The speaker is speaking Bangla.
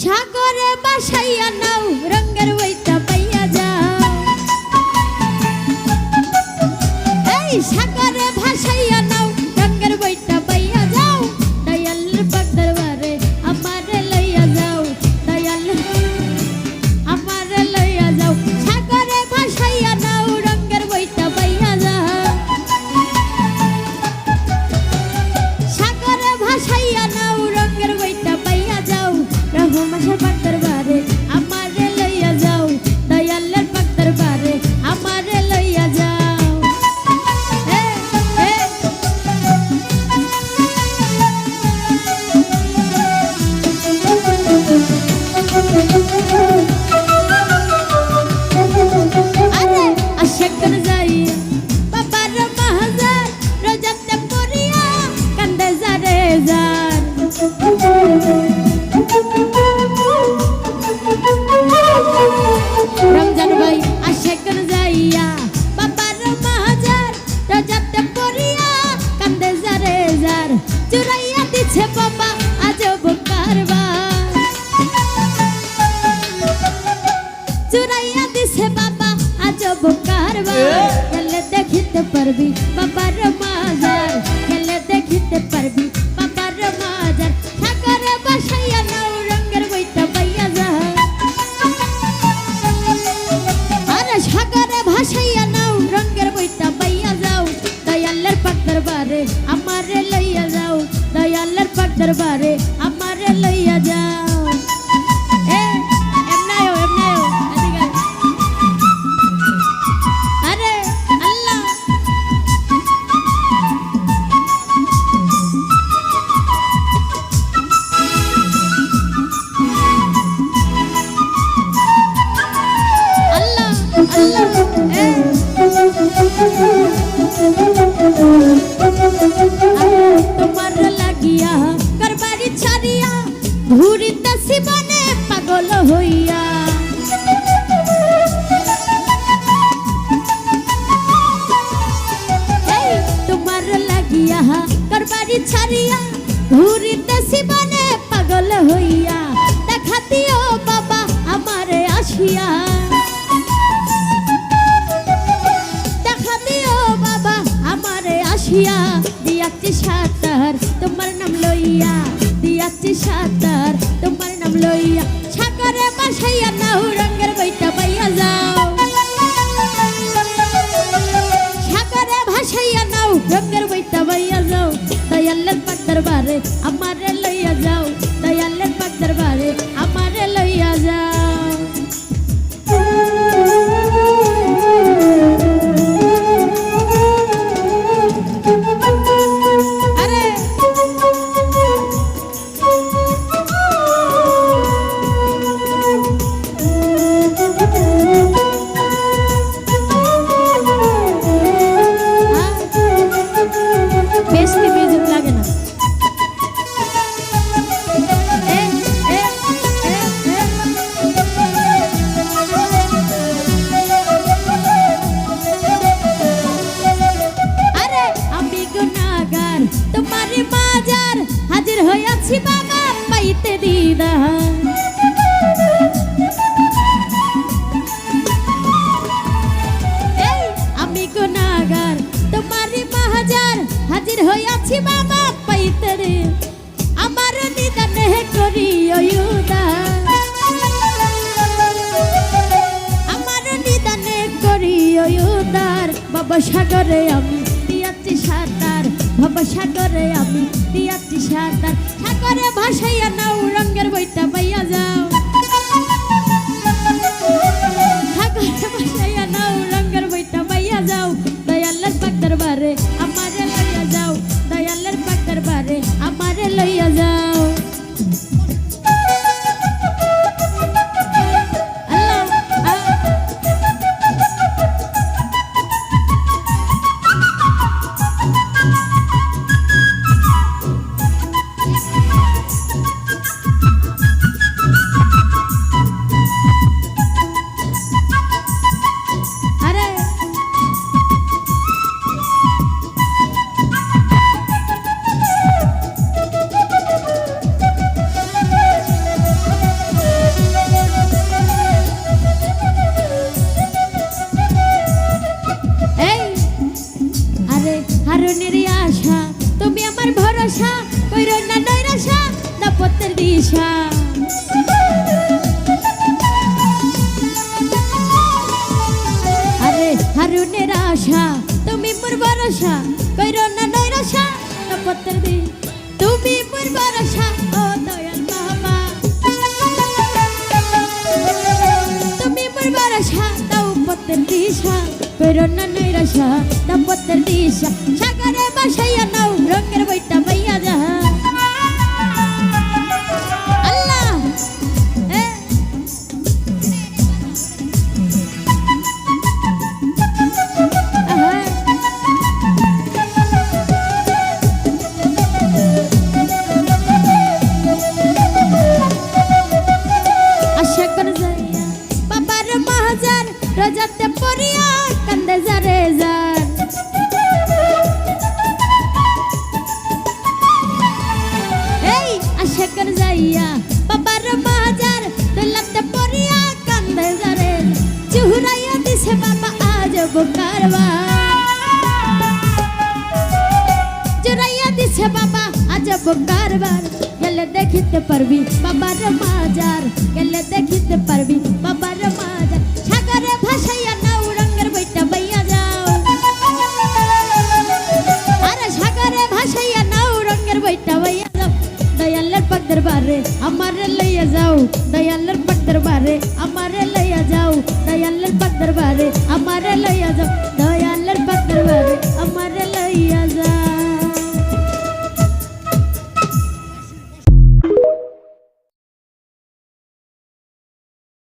সাগরে বাসাইয়া নাও রঙের বইটা পাইয়া যাও। এই সাগরে ভাসাইয়া নাও রঙের বইটা পাইয়া যাও। দয়ালের পাক দরবারে আমারে লইয়া যাও। দয়াল আমারে লইয়া যাও। সাগরে ভাসাইয়া নাও রঙের বইটা পাইয়া যাও। সাগরে ভাসাইয়া নাও রঙের বইটা পাইয়া যাও। রহমানের পাক দরবারে আমারে লইয়া যাও। দয়ালের পাক দরবারে আমারে লইয়া যাও। আরে আশাকন যাইয়া বাবার মাহাজার রোজাতে পড়িয়া কান্দে যারে যার। রমজান ভাই আশাকন যাইয়া বাবার মাহাজার রোজাতে পড়িয়া কান্দে যারে যার। চুরাইয়া দিছে বাবা আজব কারবার। চুরাইয়া দিছে বাবা আজব কারবার। গেলে দেখিতে পারবি বাবার মাজার। গেলে দেখিতে পারবি বাবার মাজার। সাগরে বাসাইয়া নাও রঙের বইটা পাইয়া যাও। আরে সাগরে ভাসাইয়া নাও রঙের বইটা পাইয়া যাও। দয়ালের পাক দরবারে আমারে লইয়া যাও। দয়ালের পাক দরবারে আমারে লইয়া যাও। আরে আল্লাহ আল্লাহ আল্লাহ তোমার লাগিয়া করবারি ছাড়িয়া ঘুরিতাছি বনে পাগল হইয়া। তোমার লাগিয়া করবারি ছাড়িয়া ঘুরিতাছি বনে পাগল হইয়া। দেখা দিও বাবা আমারে আসিয়া। দেখা দিও বাবা আমারে আসিয়া। দিয়াচ্ছি সাঁতার তোমার নাম লইয়া। দিয়াচ্ছি সাঁতার তোমার নাম লইয়া। সাগরে বাসাইয়া নাও রঙের বইটা পাইয়া যাও। সাগরে ভাসাইয়া নাও রঙের বইটা পাইয়া যাও। দয়ালের পাক দরবারে আমারে লইয়া যাও। দয়ালের পাক দরবারে আমারে লইয়া যাও। আরে বেশি মিউজিক লাগে না। আরে আমি গুনাহগার তোমারই মাজার হাজির হইয়াছি বাবা পাইতে দিদার। আমি গুনাহগার তোমারই মাজার হাজির হইয়াছি বাবা পাইতে রে। আমার নিদানে করিও উদার। আমার নিদানে করিও উদার। বাবা সাগরে আমি দিয়াচ্ছি সাঁতার। বাবা সাগরে আমি দিয়াচ্ছি সাঁতার। সাগরে ভাসাইয়া নাও রঙের বইটা পাইয়া যাও। সাগরে ভাসাইয়া নাও রঙের বইটা পাইয়া যাও। দয়ালের পাক দরবারে আমারে লইয়া যাও। দয়ালের পাক দরবারে আমারে লইয়া যাও। আল্লাহ দাম্পত্যের দিশা করোনা নৈরাশা দাম্পত্যের দিশা সাগরে ভাসাইয়া নাও রঙের বইটা বাইয়া যাহা আল্লাহ আশা করে যাইয়া বাবার মাজার রোজাতে পড়িয়া কান্দে যারে যার এই আশা করে যাইয়া বাবার মাজার দোলাতে পড়িয়া কান্দে যারে চুরাইয়া দিছে বাবা আজ কারবার চুরাইয়া দিছে বাবা আজ কারবার গেলে দেখিতে পারবি বাবার মাজার গেলে দেখিতে পারবি বাবার মাজার সাগরে ভাসাইয়া নাও রঙের বইটা বাইয়া যাও আরে সাগরে ভাসাইয়া নাও রঙের বইটা বাইয়া যাও দয়ালের পাক দরবারে আমারে লইয়া যাও দয়ালের পাক দরবারে আমারে লইয়া যাও দয়ালের পাক দরবারে আমারে লইয়া যাও দয়ালের পাক দরবারে আমারে লইয়া যাও